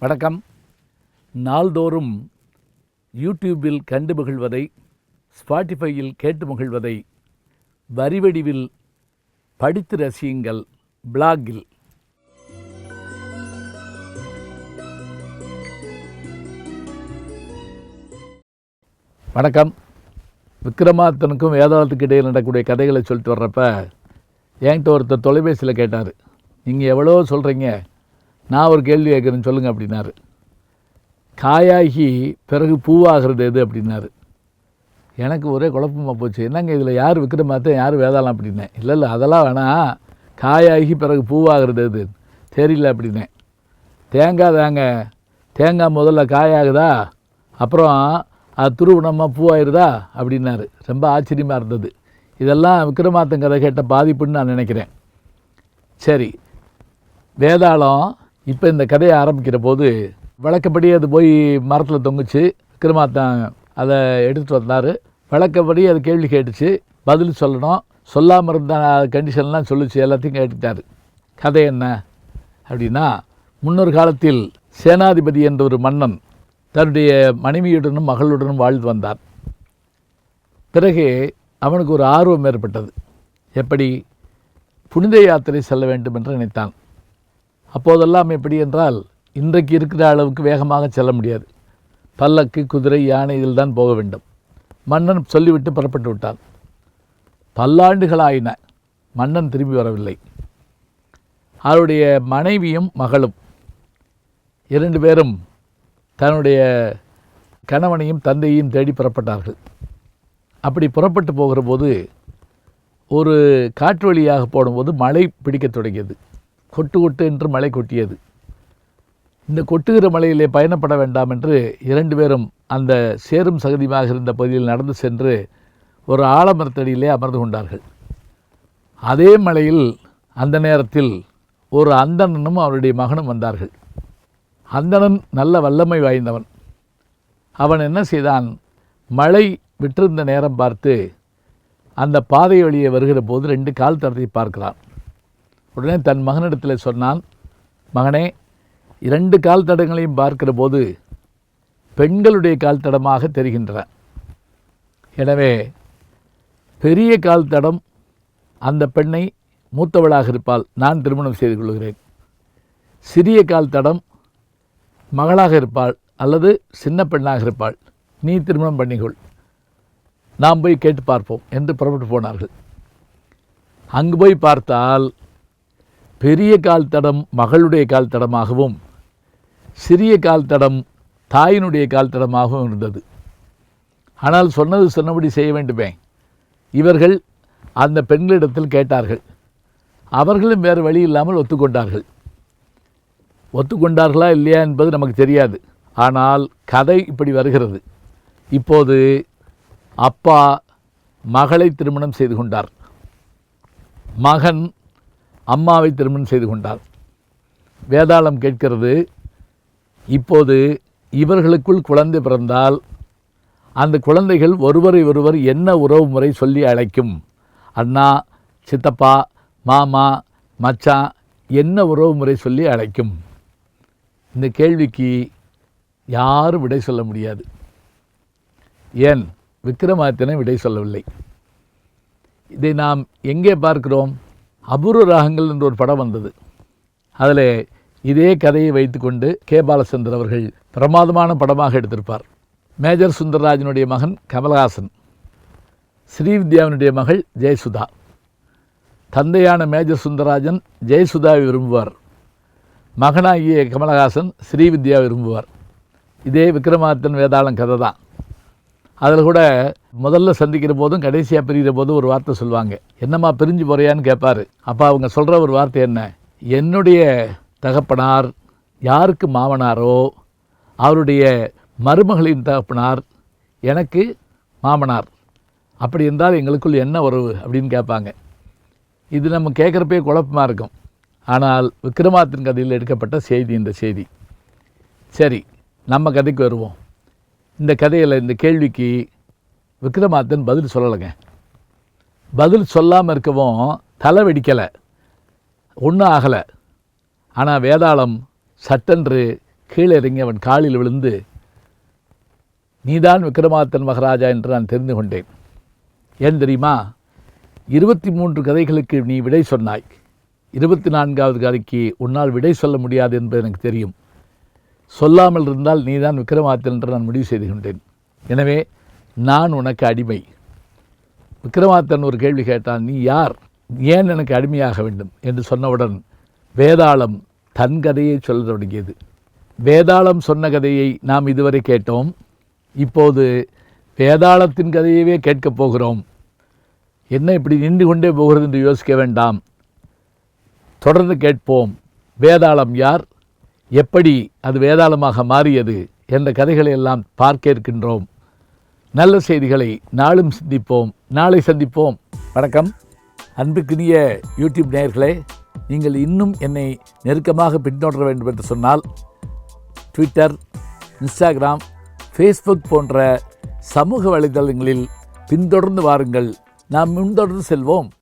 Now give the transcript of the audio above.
வணக்கம். நாள்தோறும் யூடியூபில் கண்டு மகிழ்வதை, ஸ்பாட்டிஃபையில் கேட்டு மகிழ்வதை வரிவடிவில் படித்து ரசியுங்கள். பிளாகில். வணக்கம். விக்ரமாதித்தனுக்கும் வேதாளத்துக்கு இடையில் நடக்கக்கூடிய கதைகளை சொல்லிட்டு வர்றப்ப என்கிட்ட ஒருத்தர் தொலைபேசியில் கேட்டார், நீங்கள் எவ்வளோ சொல்கிறீங்க, நான் ஒரு கேள்வி கேட்குறேன்னு சொல்லுங்கள் அப்படின்னாரு. காயாகி பிறகு பூவாகிறது எது அப்படின்னாரு. எனக்கு ஒரே குழப்பமாக போச்சு. என்னங்க இதில் யார் விக்ரமாதித்தன் யார் வேதாளம் அப்படின்னேன். இல்லை அதெல்லாம் வேணாம், காயாகி பிறகு பூவாகிறது எது தெரியல அப்படின்னேன். தேங்காய் முதல்ல காயாகுதா, அப்புறம் அது துருவணமாக பூவாயிருதா அப்படின்னாரு. ரொம்ப ஆச்சரியமாக இருந்தது. இதெல்லாம் விக்ரமாதித்தன் கதை கேட்ட பாதிப்புன்னு நான் நினைக்கிறேன். சரி, வேதாளம் இப்போ இந்த கதையை ஆரம்பிக்கிற போது வழக்கப்படி அது போய் மரத்தில் தொங்குச்சு. விக்ரமாதித்தன் அதை எடுத்துகிட்டு வந்தார். வழக்கப்படி அது கேள்வி கேட்டுச்சு, பதில் சொல்லணும். சொல்லாமல் இருந்த கண்டிஷன்லாம் சொல்லிச்சு, எல்லாத்தையும் கேட்டுட்டார். கதை என்ன அப்படின்னா, முன்னொரு காலத்தில் சேனாதிபதி என்ற ஒரு மன்னன் தன்னுடைய மனைவியுடனும் மகளுடனும் வாழ்ந்து வந்தார். பிறகு அவனுக்கு ஒரு ஆர்வம் ஏற்பட்டது. எப்படி? புனித யாத்திரை செல்ல வேண்டும் என்று நினைத்தான். அப்போதெல்லாம் எப்படி என்றால், இன்றைக்கு இருக்கிற அளவுக்கு வேகமாக செல்ல முடியாது. பல்லக்கு, குதிரை, யானை இதில் தான் போக வேண்டும். மன்னன் சொல்லிவிட்டு புறப்பட்டு விட்டான். பல்லாண்டுகளாயின, மன்னன் திரும்பி வரவில்லை. அவருடைய மனைவியும் மகளும் இரண்டு பேரும் தன்னுடைய கணவனையும் தந்தையையும் தேடி புறப்பட்டார்கள். அப்படி புறப்பட்டு போகிற போது ஒரு காற்று வழியாக போடும்போது மழை பிடிக்க தொடங்கியது. கொட்டு கொட்டு என்று மழை கொட்டியது. இந்த கொட்டுகிற மலையிலே பயணப்பட வேண்டாம் என்று இரண்டு பேரும் அந்த சேரும் சகதியாக இருந்த பகுதியில் நடந்து சென்று ஒரு ஆலமரத்தடியிலே அமர்ந்து கொண்டார்கள். அதே மலையில் அந்த நேரத்தில் ஒரு அந்தணனும் அவருடைய மகனும் வந்தார்கள். அந்தணன் நல்ல வல்லமை வாய்ந்தவன். அவன் என்ன செய்தான், மழை விட்டிருந்த நேரம் பார்த்து அந்த பாதை வழியே வருகிற போது ரெண்டு கால் தடத்தை பார்க்கிறான். உடனே தன் மகனிடத்தில் சொன்னான், மகனே, இரண்டு கால் தடங்களையும் பார்க்கிற போது பெண்களுடைய கால் தடமாக தெரிகின்றன. எனவே பெரிய கால் தடம் அந்த பெண்ணை மூத்தவளாக இருப்பாள், நான் திருமணம் செய்து கொள்கிறேன். சிறிய கால் தடம் மகளாக இருப்பாள் அல்லது சின்ன பெண்ணாக இருப்பாள், நீ திருமணம் பண்ணிக்கொள், நாம் போய் கேட்டு பார்ப்போம் என்று புறப்பட்டு போனார்கள். அங்கு போய் பார்த்தால் பெரிய கால் தடம் மகளுடைய கால் தடமாகவும் சிறிய கால் தடம் தாயினுடைய கால் தடமாகவும் இருந்தது. ஆனால் சொன்னபடி செய்ய வேண்டுமே. இவர்கள் அந்த பெண்களிடத்தில் கேட்டார்கள். அவர்களும் வேறு வழி இல்லாமல் ஒத்துக்கொண்டார்களா இல்லையா என்பது நமக்கு தெரியாது. ஆனால் கதை இப்படி வருகிறது. இப்போது அப்பா மகளை திருமணம் செய்து கொண்டார், மகன் அம்மாவை திருமணம் செய்து கொண்டார். வேதாளம் கேட்கிறது, இப்போது இவர்களுக்குள் குழந்தை பிறந்தால் அந்த குழந்தைகள் ஒருவரை ஒருவர் என்ன உறவு முறை சொல்லி அழைக்கும்? அண்ணா, சித்தப்பா, மாமா, மச்சான் என்ன உறவு முறை சொல்லி அழைக்கும்? இந்த கேள்விக்கு யாரும் விடை சொல்ல முடியாது. ஏன்? விக்ரமாதித்தனை விடை சொல்லவில்லை. இதை நாம் எங்கே பார்க்கிறோம்? அபூர்வ ராகங்கள் என்ற ஒரு படம் வந்தது. அதில் இதே கதையை வைத்துக்கொண்டு கே. பாலச்சந்தர் அவர்கள் பிரமாதமான படமாக எடுத்திருப்பார். மேஜர் சுந்தரராஜனுடைய மகன் கமலஹாசன், ஸ்ரீவித்யாவினுடைய மகள் ஜெயசுதா. தந்தையான மேஜர் சுந்தரராஜன் ஜெயசுதாவை விரும்புவார், மகனாகிய கமலஹாசன் ஸ்ரீவித்யாவை விரும்புவார். இதே விக்ரமாதித்தன் வேதாளம் கதை தான். அதில் கூட முதல்ல சந்திக்கிற போதும் கடைசியாக பிரிகிற போதும் ஒரு வார்த்தை சொல்லுவாங்க. என்னம்மா பிரிஞ்சு போறியான்னு கேட்பார். அப்போ அவங்க சொல்கிற ஒரு வார்த்தை என்ன, என்னுடைய தகப்பனார் யாருக்கு மாமனாரோ அவருடைய மருமகளின் தகப்பனார் எனக்கு மாமனார், அப்படி இருந்தால் எங்களுக்குள் என்ன உறவு அப்படின்னு கேட்பாங்க. இது நம்ம கேட்குறப்பே குழப்பமாக இருக்கும். ஆனால் விக்ரமாதித்தன் கதையில் எடுக்கப்பட்ட செய்தி இந்த செய்தி. சரி, நம்ம கதைக்கு வருவோம். இந்த கதையில் இந்த கேள்விக்கு விக்ரமாதித்தன் பதில் சொல்லலைங்க. பதில் சொல்லாமல் இருக்கவும் தலை வெடிக்கலை, ஒன்றும் ஆகலை. ஆனால் வேதாளம் சட்டென்று கீழே இறங்கி அவன் காலில் விழுந்து, நீதான் விக்ரமாதித்தன் மகாராஜா என்று நான் தெரிந்து கொண்டேன். ஏன் தெரியுமா? 23 கதைகளுக்கு நீ விடை சொன்னாய். 24வது கதைக்கு உன்னால் விடை சொல்ல முடியாது என்பது எனக்கு தெரியும். சொல்லாமல் இருந்தால் நீதான் விக்ரமாதித்தன் என்று நான் முடிவு செய்து கொண்டேன். எனவே நான் உனக்கு அடிமை. விக்ரமாதித்தன் ஒரு கேள்வி கேட்டான், நீ யார், ஏன் எனக்கு அடிமையாக வேண்டும் என்று சொன்னவுடன் வேதாளம் தன் கதையை சொல்ல தொடங்கியது. வேதாளம் சொன்ன கதையை நாம் இதுவரை கேட்டோம். இப்போது வேதாளத்தின் கதையவே கேட்கப் போகிறோம். என்ன இப்படி நின்று கொண்டே போகிறது என்று யோசிக்க வேண்டாம், தொடர்ந்து கேட்போம். வேதாளம் யார், எப்படி அது வேதாளமாக மாறியது என்ற கதைகளை எல்லாம் பார்க்க இருக்கின்றோம். நல்ல செய்திகளை நாளும் சிந்திப்போம், நாளை சந்திப்போம். வணக்கம். அன்புக்குரிய யூடியூப் நேயர்களே, நீங்கள் இன்னும் என்னை நெருக்கமாக பின்தொடர வேண்டும் என்று சொன்னால் ட்விட்டர், இன்ஸ்டாகிராம், ஃபேஸ்புக் போன்ற சமூக வலைதளங்களில் பின்தொடர்ந்து வாருங்கள். நாம் முன்தொடர்ந்து செல்வோம்.